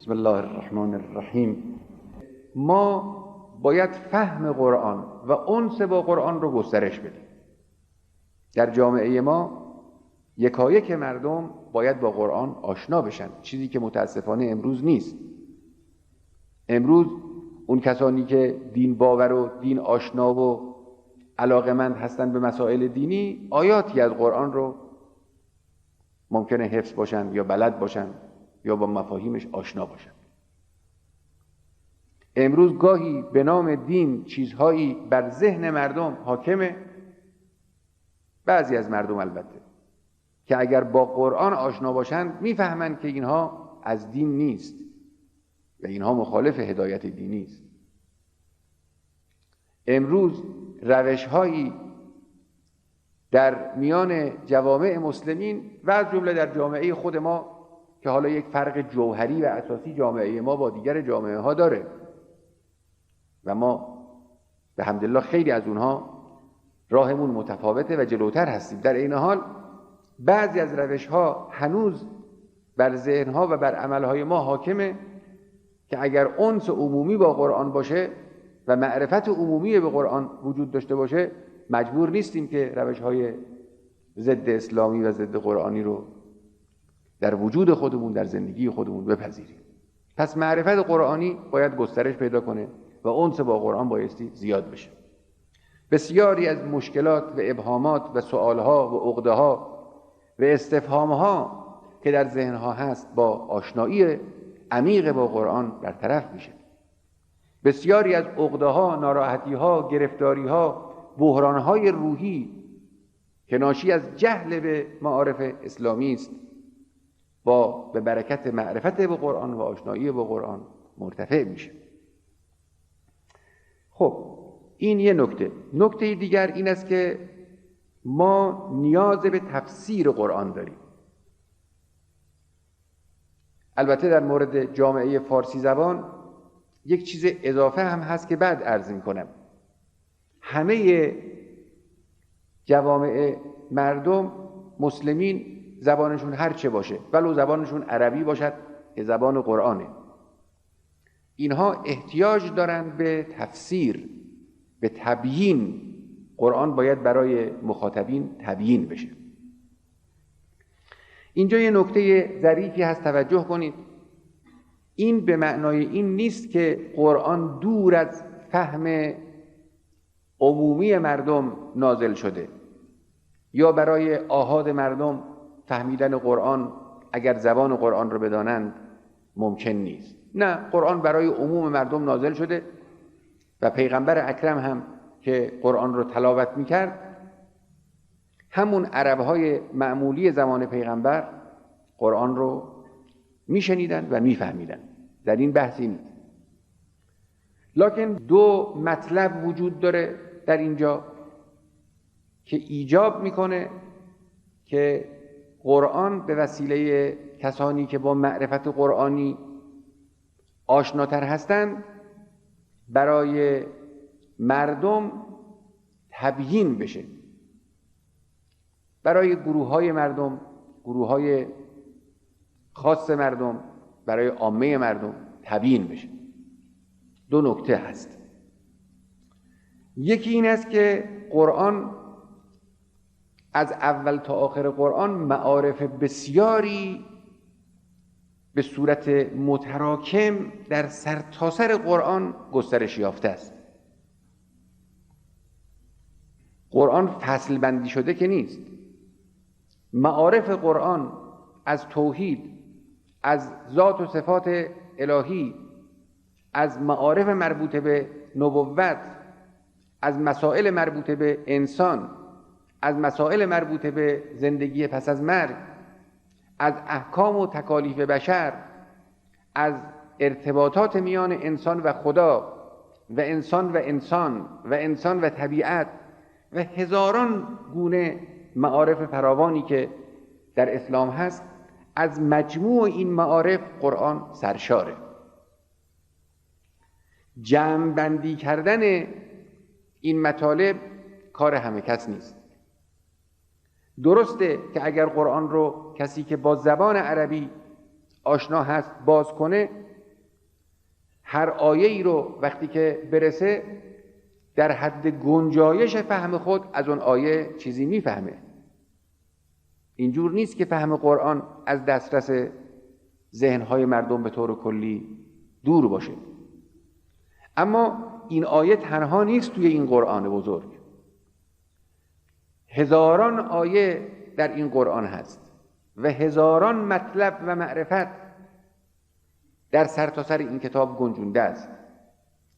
بسم الله الرحمن الرحیم. ما باید فهم قرآن و انس با قرآن رو گسترش بدیم. در جامعه ما یکایک مردم باید با قرآن آشنا بشن، چیزی که متاسفانه امروز نیست. امروز اون کسانی که دین باور و دین آشنا و علاقمند هستند به مسائل دینی، آیاتی از قرآن رو ممکنه حفظ باشن یا بلد باشن یا با مفاهیمش آشنا باشن. امروز گاهی به نام دین چیزهایی بر ذهن مردم حاکمه، بعضی از مردم البته، که اگر با قرآن آشنا باشند میفهمند که اینها از دین نیست و اینها مخالف هدایت دینی است. امروز روش‌هایی در میان جوامع مسلمین و از جمله در جامعه خود ما که حالا یک فرق جوهری و اساسی جامعه ما با دیگر جامعه ها داره و ما به حمدالله خیلی از اونها راهمون متفاوته و جلوتر هستیم، در این حال بعضی از روش‌ها هنوز بر ذهن‌ها و بر عمل‌های ما حاکمه که اگر انس عمومی با قرآن باشه و معرفت عمومی به قرآن وجود داشته باشه، مجبور نیستیم که روش‌های ضد اسلامی و ضد قرآنی رو در وجود خودمون، در زندگی خودمون بپذیریم. پس معرفت قرآنی باید گسترش پیدا کنه و انس با قرآن بایستی زیاد بشه. بسیاری از مشکلات و ابهامات و سؤالها و عقده‌ها و استفهامها که در ذهنها هست با آشنایی عمیق با قرآن برطرف میشه. بسیاری از عقده‌ها، ناراحتی‌ها، گرفتاری‌ها، بحران‌های روحی که ناشی از جهل به معارف اسلامی است، به برکت معرفت به قرآن و آشنایی با قرآن مرتفع میشه. خب این یه نکته. نکته دیگر این است که ما نیاز به تفسیر قرآن داریم. البته در مورد جامعه فارسی زبان یک چیز اضافه هم هست که بعد عرض می‌کنم. همه جوامع مردم مسلمین زبانشون هر چه باشه، ولو زبانشون عربی باشد که زبان قرآنه، اینها احتیاج دارند به تفسیر، به تبیین. قرآن باید برای مخاطبین تبیین بشه. اینجا یه نکته ظریفی هست، توجه کنید. این به معنای این نیست که قرآن دور از فهم عمومی مردم نازل شده یا برای آحاد مردم فهمیدن قرآن اگر زبان قرآن رو بدانند ممکن نیست. نه، قرآن برای عموم مردم نازل شده و پیغمبر اکرم هم که قرآن رو تلاوت میکرد، همون عربهای معمولی زمان پیغمبر قرآن رو میشنیدن و میفهمیدن. در این بحثی نیست. لکن دو مطلب وجود داره در اینجا که ایجاب میکنه که قرآن به وسیله کسانی که با معرفت قرآنی آشناتر هستند برای مردم تبیین بشه، برای گروه‌های مردم، گروه‌های خاص مردم، برای عامه مردم تبیین بشه. دو نکته هست. یکی این است که قرآن از اول تا آخر قرآن معارف بسیاری به صورت متراکم در سرتاسر قرآن گسترش یافته است. قرآن فصل بندی شده که نیست. معارف قرآن از توحید، از ذات و صفات الهی، از معارف مربوطه به نبوت، از مسائل مربوطه به انسان، از مسائل مربوطه به زندگی پس از مرگ، از احکام و تکالیف بشر، از ارتباطات میان انسان و خدا و انسان و انسان و انسان و طبیعت و هزاران گونه معارف فراوانی که در اسلام هست، از مجموع این معارف قرآن سرشاره. جمع بندی کردن این مطالب کار همه کس نیست. درسته که اگر قرآن رو کسی که با زبان عربی آشنا هست باز کنه، هر آیه ای رو وقتی که برسه در حد گنجایش فهم خود از اون آیه چیزی میفهمه. اینجور نیست که فهم قرآن از دسترس ذهنهای مردم به طور کلی دور باشه. اما این آیه تنها نیست توی این قرآن بزرگ. هزاران آیه در این قرآن هست و هزاران مطلب و معرفت در سرتاسر این کتاب گنجونده است.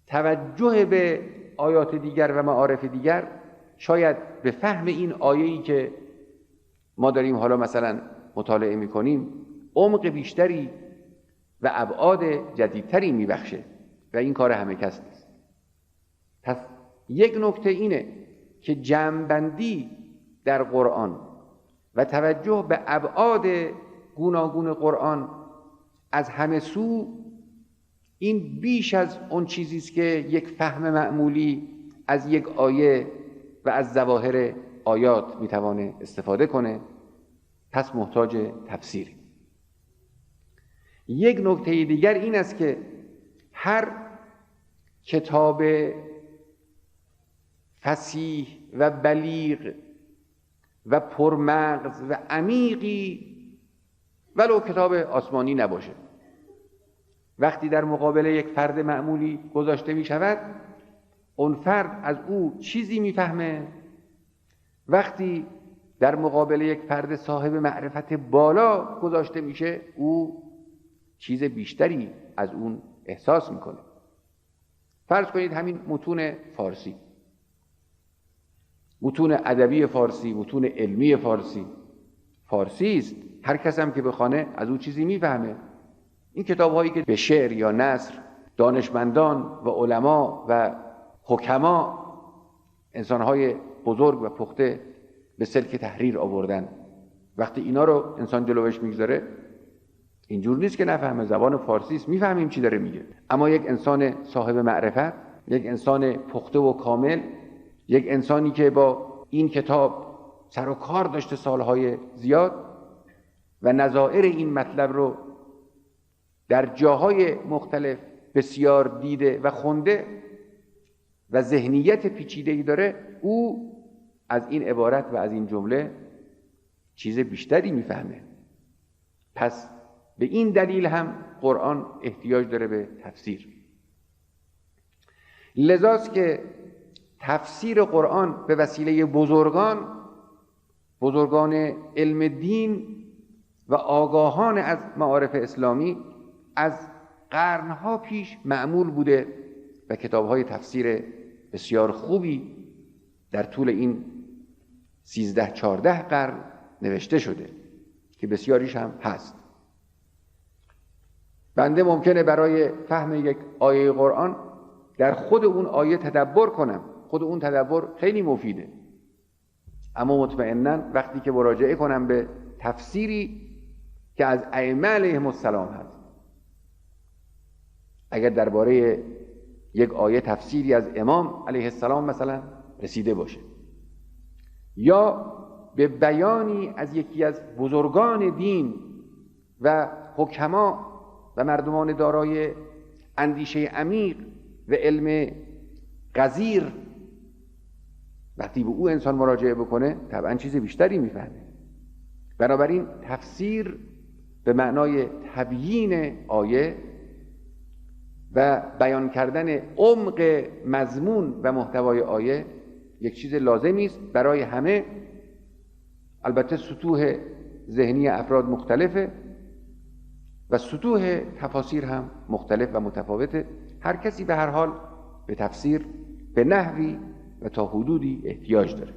توجه به آیات دیگر و معارف دیگر شاید به فهم این آیه‌ای که ما داریم حالا مثلا مطالعه می‌کنیم عمق بیشتری و ابعاد جدیدتری می‌بخشه و این کار همه کس نیست. پس یک نکته اینه که جمع‌بندی در قرآن و توجه به ابعاد گوناگون قرآن از همه سو این بیش از اون چیزی است که یک فهم معمولی از یک آیه و از ظواهر آیات میتوانه استفاده کنه. پس محتاج تفسیری. یک نکته دیگر این است که هر کتاب فصیح و بلیغ و پرمغز و عمیقی ولو کتاب آسمانی نباشه، وقتی در مقابل یک فرد معمولی گذاشته می شود اون فرد از او چیزی می فهمه. وقتی در مقابل یک فرد صاحب معرفت بالا گذاشته میشه او چیز بیشتری از اون احساس میکنه. فرض کنید همین متون فارسی، متون ادبی فارسی، متون علمی فارسی است. هر کس هم که بخونه از او چیزی میفهمه. این کتاب هایی که به شعر یا نثر دانشمندان و علما و حکما، انسانهای بزرگ و پخته به سلک تحریر آوردن، وقتی اینا رو انسان جلوش میگذاره اینجور نیست که نفهمه. زبان فارسی است، میفهمیم چی داره میگه. اما یک انسان صاحب معرفت، یک انسان پخته و کامل، یک انسانی که با این کتاب سر و کار داشته سالهای زیاد و نظائر این مطلب رو در جاهای مختلف بسیار دیده و خونده و ذهنیت پیچیده‌ای داره، او از این عبارت و از این جمله چیز بیشتری میفهمه. پس به این دلیل هم قرآن احتیاج داره به تفسیر. لذاست که تفسیر قرآن به وسیله بزرگان علم دین و آگاهان از معارف اسلامی از قرنها پیش معمول بوده و کتاب‌های تفسیر بسیار خوبی در طول این 13-14 قرن نوشته شده که بسیاریش هم هست. بنده ممکنه برای فهم یک آیه قرآن در خود اون آیه تدبر کنم. خود اون تدبر خیلی مفیده. اما مطمئناً وقتی که مراجعه کنم به تفسیری که از ائمه علیهم السلام هست، اگر درباره یک آیه تفسیری از امام علیه السلام مثلا رسیده باشه یا به بیانی از یکی از بزرگان دین و حکما و مردمان دارای اندیشه عمیق و علم غزیر، وقتی به او انسان مراجعه بکنه طبعا چیز بیشتری میفهمه. بنابراین تفسیر به معنای تبیین آیه و بیان کردن عمق مضمون و محتوای آیه یک چیز لازمی است برای همه. البته سطوح ذهنی افراد مختلفه و سطوح تفاسیر هم مختلف و متفاوته. هر کسی به هر حال به تفسیر به نحوی و تا حدودی احتیاج داره.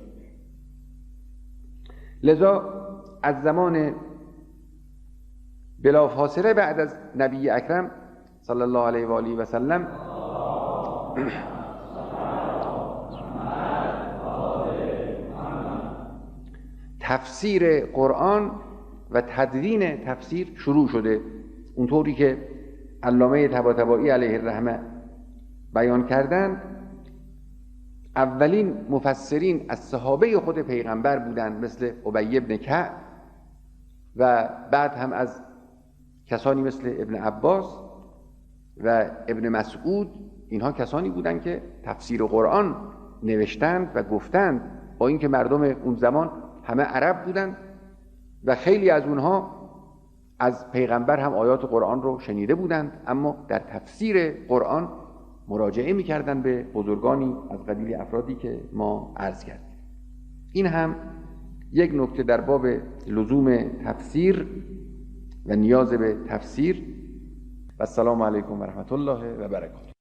لذا از زمان بلافاصله بعد از نبی اکرم صلی الله علیه و آله و سلم تفسیر قرآن و تدوین تفسیر شروع شده. اونطوری که علامه طباطبایی علیه الرحمه بیان کردن، اولین مفسرین از صحابه خود پیغمبر بودند، مثل ابی بن کعب و بعد هم از کسانی مثل ابن عباس و ابن مسعود، اینها کسانی بودند که تفسیر قرآن نوشتند و گفتند، با اینکه مردم اون زمان همه عرب بودند و خیلی از اونها از پیغمبر هم آیات قرآن رو شنیده بودند، اما در تفسیر قرآن مراجعه می‌کردند به بزرگانی از قبیل افرادی که ما عرض کردیم. این هم یک نکته در باب لزوم تفسیر و نیاز به تفسیر. و السلام علیکم و رحمت الله و برکاته.